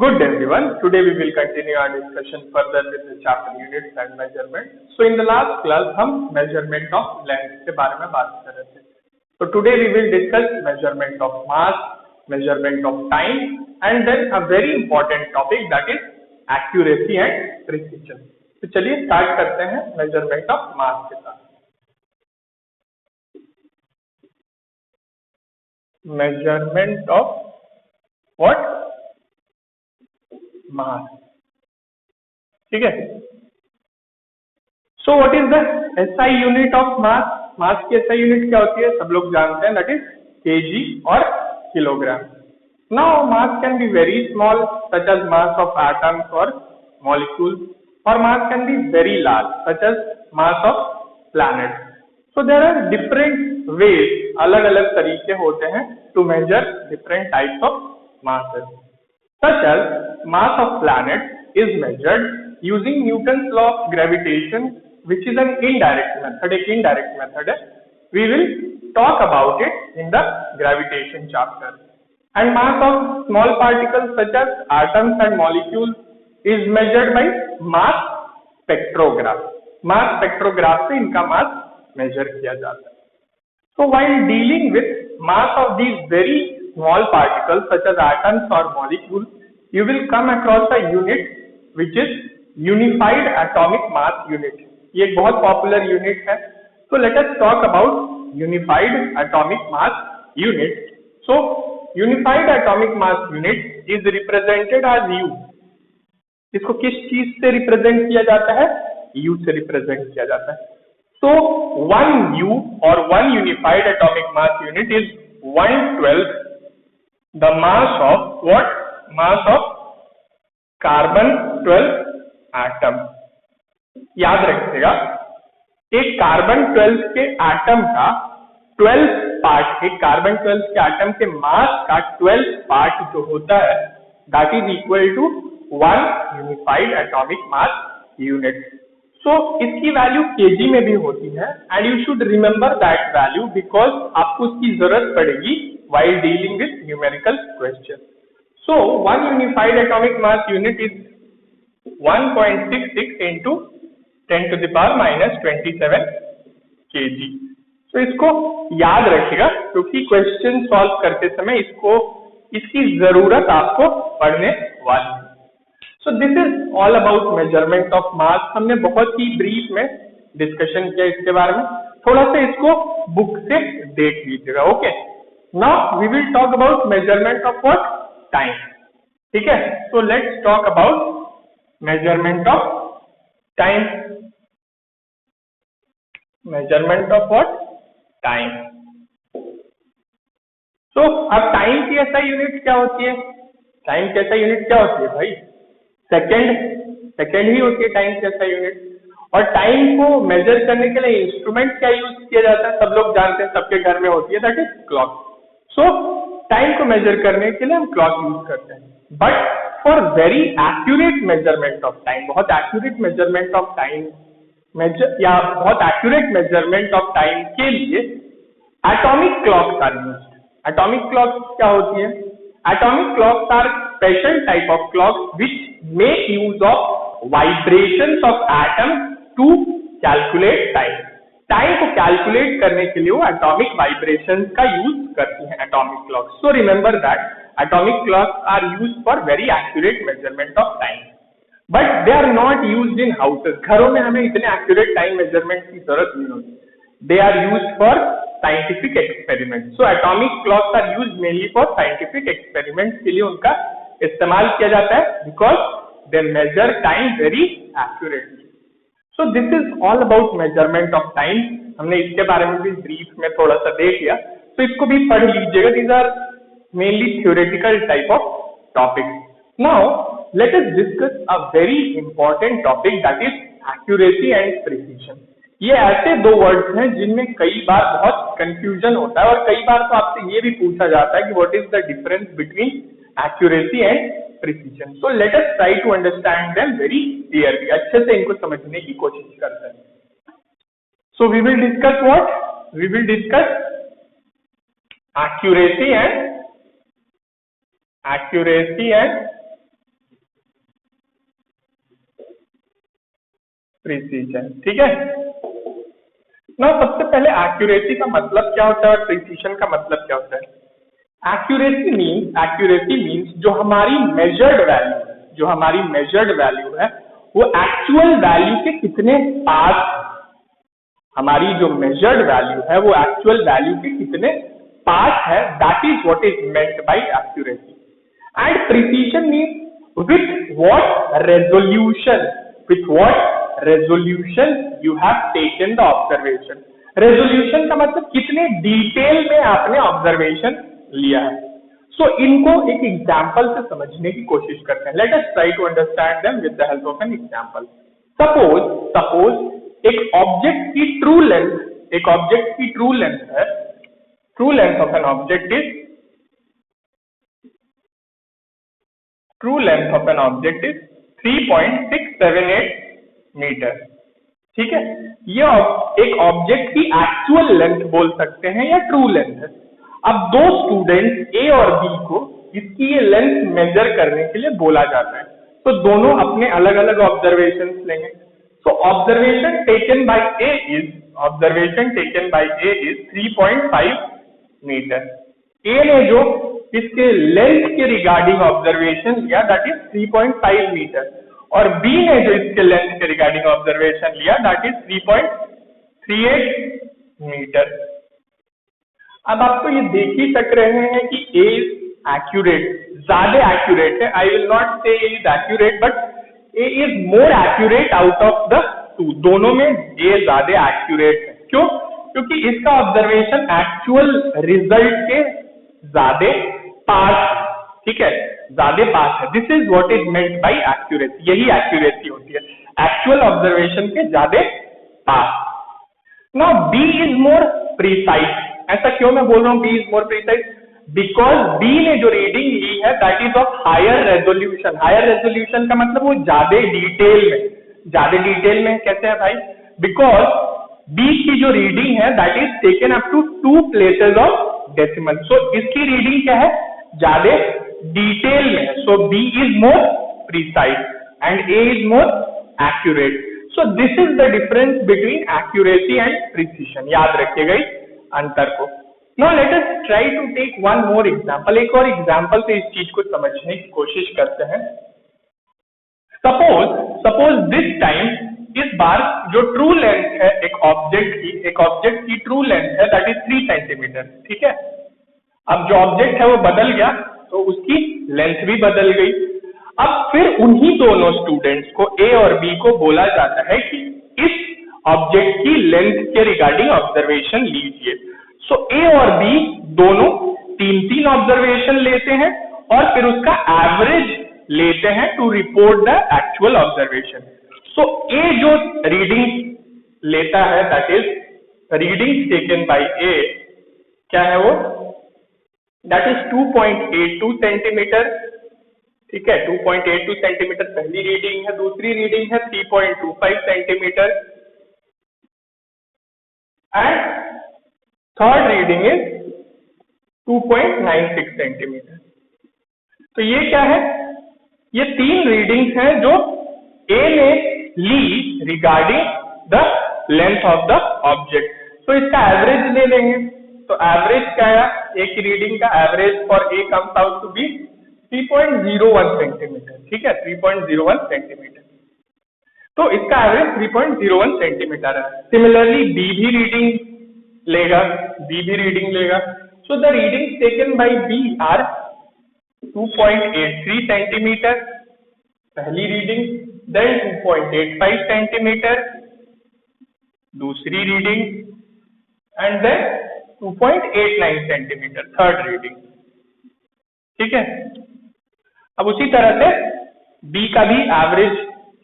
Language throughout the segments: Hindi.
Good day everyone. Today we will continue our discussion further with the chapter units and measurement. So in the last class हम measurement of length के बारे में बात कर रहे थे. So today we will discuss measurement of mass, measurement of time and then a very important topic that is accuracy and precision. तो चलिए start करते हैं measurement of mass के साथ. Measurement of what? मास. ठीक है. So what is the SI unit of mass? Mass की एसआई यूनिट क्या होती है? सब लोग जानते हैं, दैट इज केजी और kilogram. Now mass can be very small such as mass of atoms और मॉलिक्यूल, और mass can be very large such as mass of planet. So there are different ways, अलग अलग तरीके होते हैं to measure different types of masses. Such as mass of planet is measured using Newton's law of gravitation, which is an indirect method. एक indirect method है. We will talk about it in the gravitation chapter. And mass of small particles such as atoms and molecules is measured by mass spectrograph. Mass spectrograph से इनका mass measure किया जाता है. So while dealing with mass of these very small particles such as atoms or molecules, you will come across a unit which is unified atomic mass unit. ये एक बहुत popular unit है. So let us talk about unified atomic mass unit. So unified atomic mass unit is represented as U. इसको किस चीज से रिप्रेजेंट किया जाता है? U से रिप्रेजेंट किया जाता है. So 1 U or 1 unified atomic mass unit is 1/12 the mass of what? Mass of carbon 12 atom. याद रखिएगा, एक कार्बन 12 के एटम का 12 पार्ट, एक कार्बन 12 के एटम के मास का 12 पार्ट जो होता है, that is equal to 1 unified atomic mass unit. So इसकी वैल्यू केजी में भी होती है and you should remember that value because आपको उसकी जरूरत पड़ेगी while dealing with numerical question. So 1 unified atomic mass unit is 1.66 into 10 to the power minus 27 kg. So इसको याद रखिएगा क्योंकि क्वेश्चन सॉल्व करते समय इसकी जरूरत आपको पढ़ने वाली है. So this is all about measurement of mass. हमने बहुत ही ब्रीफ में डिस्कशन किया इसके बारे में. थोड़ा सा इसको बुक से देख लीजिएगा. Okay. Now we will talk about measurement of what? Time. ठीक है. So let's talk about measurement of time. Measurement of what? Time. So अब टाइम की ऐसा यूनिट क्या होती है? टाइम की ऐसा यूनिट क्या होती है भाई? सेकेंड ही होती है टाइम की ऐसा यूनिट. और टाइम को मेजर करने के लिए इंस्ट्रूमेंट क्या यूज किया जाता है? सब लोग जानते हैं, सबके घर में होती है, that is clock. So time को मेजर करने के लिए हम क्लॉक यूज करते हैं. But for very accurate measurement of time, बहुत एक्यूरेट मेजरमेंट ऑफ टाइम या बहुत एक्यूरेट मेजरमेंट ऑफ टाइम के लिए atomic clocks are used. Atomic clocks क्या होती है? Atomic clocks are special type of clocks which make use of vibrations of atom to calculate time. Time को कैलकुलेट करने के लिए वो एटॉमिक वाइब्रेशंस का यूज करती हैं atomic clocks. So remember that atomic clocks are used for very accurate measurement of time, but they are not used in houses. घरों में हमें इतने एक्यूरेट टाइम मेजरमेंट की जरूरत नहीं होती. They are used for scientific experiment. So atomic clocks are used mainly for scientific experiment के लिए उनका इस्तेमाल किया जाता है because they measure time very accurately. So this is all about measurement of time. हमने इसके बारे में भी ब्रीफ में थोड़ा सा देख लिया, तो इसको भी पढ़ लीजिएगा. These are mainly theoretical type of topics. Now let us discuss a very important topic that is accuracy and precision. ये ऐसे दो वर्ड्स हैं जिनमें कई बार बहुत कंफ्यूजन होता है और कई बार तो आपसे ये भी पूछा जाता है कि what is the difference between accuracy and precision. So let us try to understand them very clearly. अच्छे से इनको समझने की कोशिश करते हैं. So we will discuss what? We will discuss accuracy and precision, ठीक है ना। सबसे पहले एक्यूरेसी का मतलब क्या होता है और प्रिसीजन का मतलब क्या होता है। एक्यूरेसी मीन्स जो हमारी मेजर्ड वैल्यू है वो एक्चुअल वैल्यू के कितने पास, हमारी जो मेजर्ड वैल्यू है वो एक्चुअल वैल्यू के कितने पास है, that is what is meant by accuracy. And precision means with what resolution you have taken the observation। Resolution का मतलब कितने डिटेल में आपने ऑब्जर्वेशन लिया है। सो इनको एक एग्जाम्पल से समझने की कोशिश करते हैं। Let us try to understand them with the help of an example. Suppose एक ऑब्जेक्ट की ट्रू लेंथ है, true length of an object is 3.678 metre, ठीक है। ये एक ऑब्जेक्ट की एक्चुअल लेंथ बोल सकते हैं या ट्रू लेंथ है। अब दो स्टूडेंट ए और बी को इसकी ये लेंथ मेजर करने के लिए बोला जाता है, तो दोनों अपने अलग अलग ऑब्जर्वेशन लेंगे। तो observation taken by A is 3.5 metre. A ने जो इसके लेंथ के रिगार्डिंग ऑब्जर्वेशन लिया दैट इज 3.5 मीटर, और बी ने जो इसके लेंथ के रिगार्डिंग ऑब्जर्वेशन लिया दैट इज 3.38 मीटर। अब आप तो ये देख ही सक रहे हैं कि ए इज एक्यूरेट, ज्यादा एक्यूरेट है। I will not say A is accurate, but A is more accurate out of the two. दोनों में ए ज्यादा एक्यूरेट है। क्यों? क्योंकि इसका ऑब्जर्वेशन एक्चुअल रिजल्ट के ज्यादा पास, ठीक है, ज्यादा पास है। This is what is meant by accuracy. यही एक्यूरेसी होती है, एक्चुअल ऑब्जर्वेशन के ज्यादा पास। Now B is more precise. ऐसा क्यों मैं बोल रहा हूँ B is more precise? Because B ने जो रीडिंग ली है that is of higher resolution. Higher resolution का मतलब वो ज्यादा डिटेल में कैसे है भाई? बिकॉज बी की जो रीडिंग है that is taken up to 2 places of decimal. So इसकी रीडिंग क्या है? ज्यादा डिटेल में। So B is more precise and A is more accurate. So this is the difference between accuracy and precision. याद रखिएगा इस अंतर को। Now let us try to take one more example. एक और एग्जांपल से इस चीज को समझने की कोशिश करते हैं। सपोज दिस टाइम, इस बार जो ट्रू लेंथ है एक ऑब्जेक्ट की ट्रू लेंथ है दैट इज 3 सेंटीमीटर, ठीक है। अब जो ऑब्जेक्ट है वो बदल गया तो उसकी लेंथ भी बदल गई। अब फिर उन्हीं दोनों स्टूडेंट्स को ए और बी को बोला जाता है कि इस ऑब्जेक्ट की लेंथ के रिगार्डिंग ऑब्जर्वेशन लीजिए। सो ए और बी दोनों 3 ऑब्जर्वेशन लेते हैं और फिर उसका एवरेज लेते हैं to report the actual observation. So A जो रीडिंग लेता है that is reading taken by A, क्या है वो? दैट इज 2.82 सेंटीमीटर, ठीक है। 2.82 सेंटीमीटर पहली रीडिंग है। दूसरी रीडिंग है 3.25 centimetre and third reading is 2.96 centimetre. तो ये क्या है? ये 3 रीडिंग्स हैं जो ए ने ली regarding the length of the object. तो इसका एवरेज ले लेंगे। तो एवरेज क्या है? एक रीडिंग का average for a comes out to be 3.01 centimetre, ठीक है, 3.01 सेंटीमीटर। तो इसका एवरेज 3.01 सेंटीमीटर है। सिमिलरली बी भी रीडिंग लेगा। So the reading taken by b are 2.83 centimetre पहली रीडिंग, देन 2.85 सेंटीमीटर दूसरी reading and then 2.89 centimetre third reading, ठीक है। अब उसी तरह से बी का भी एवरेज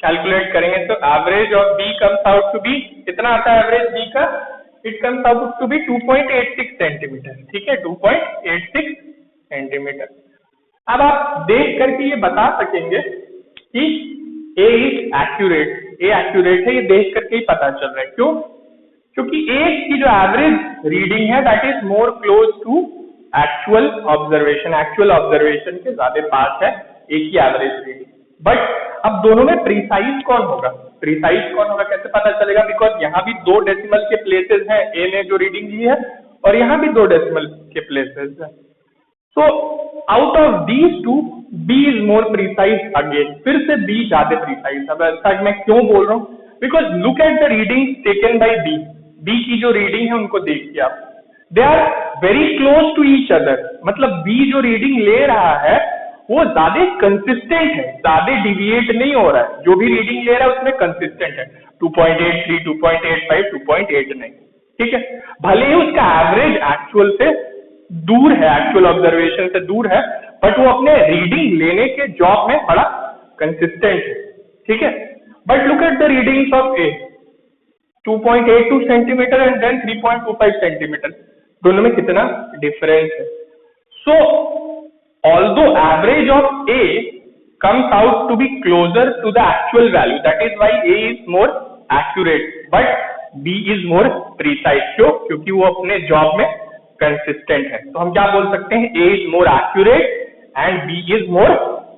कैलकुलेट करेंगे। तो average of b comes out to be, कितना आता है एवरेज बी का? It comes out to be 2.86 centimetre, ठीक है, 2.86 सेंटीमीटर। अब आप देख करके ये बता सकेंगे कि ए इज एक्यूरेट है, ये देख करके ही पता चल रहा है। क्यों? क्योंकि ए की जो एवरेज रीडिंग है that is more close to actual observation के ज्यादा पास है ए की एवरेज रीडिंग। बट अब दोनों में प्रीसाइज कौन होगा, प्रीसाइज कौन होगा कैसे पता चलेगा, बिकॉज यहाँ भी 2 डेसिमल के प्लेसेस हैं, ए ने जो रीडिंग ली है और यहाँ भी 2 डेसिमल के प्लेसेस हैं। So out of these two, B is more precise again. फिर से B ज्यादा precise। अब ऐसा मैं क्यों बोल रहा हूँ, because look at the readings taken by B. B की जो रीडिंग है उनको देखिए आप, they are very close to each other। मतलब B जो रीडिंग ले रहा है वो ज्यादा कंसिस्टेंट है, ज्यादा डिविएट नहीं हो रहा है, जो भी रीडिंग ले रहा है उसमें कंसिस्टेंट है, 2.83, 2.85, 2.89, ठीक है। भले ही उसका एवरेज एक्चुअल से दूर है, एक्चुअल ऑब्जर्वेशन से दूर है, बट वो अपने रीडिंग लेने के जॉब में बड़ा कंसिस्टेंट है, ठीक है। But look at the readings of a, 2.82 centimetre and then 3.25 centimetre, दोनों में कितना डिफरेंस है। So although average of a comes out to be closer to the actual value, that is why A is more accurate but B is more precise। क्यों? क्योंकि वो अपने जॉब में कंसिस्टेंट है। तो हम क्या बोल सकते हैं, A is more accurate and B is more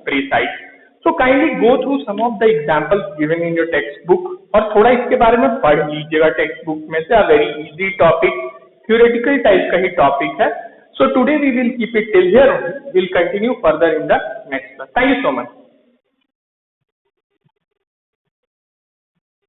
precise। So kindly go through some of the examples given in your textbook और थोड़ा इसके बारे में पढ़ लीजिएगा टेक्स्ट में से। Very easy topic, theoretical type का ही टॉपिक है। So today we will keep it till here only. We'll continue further in the next class. Thank you so much.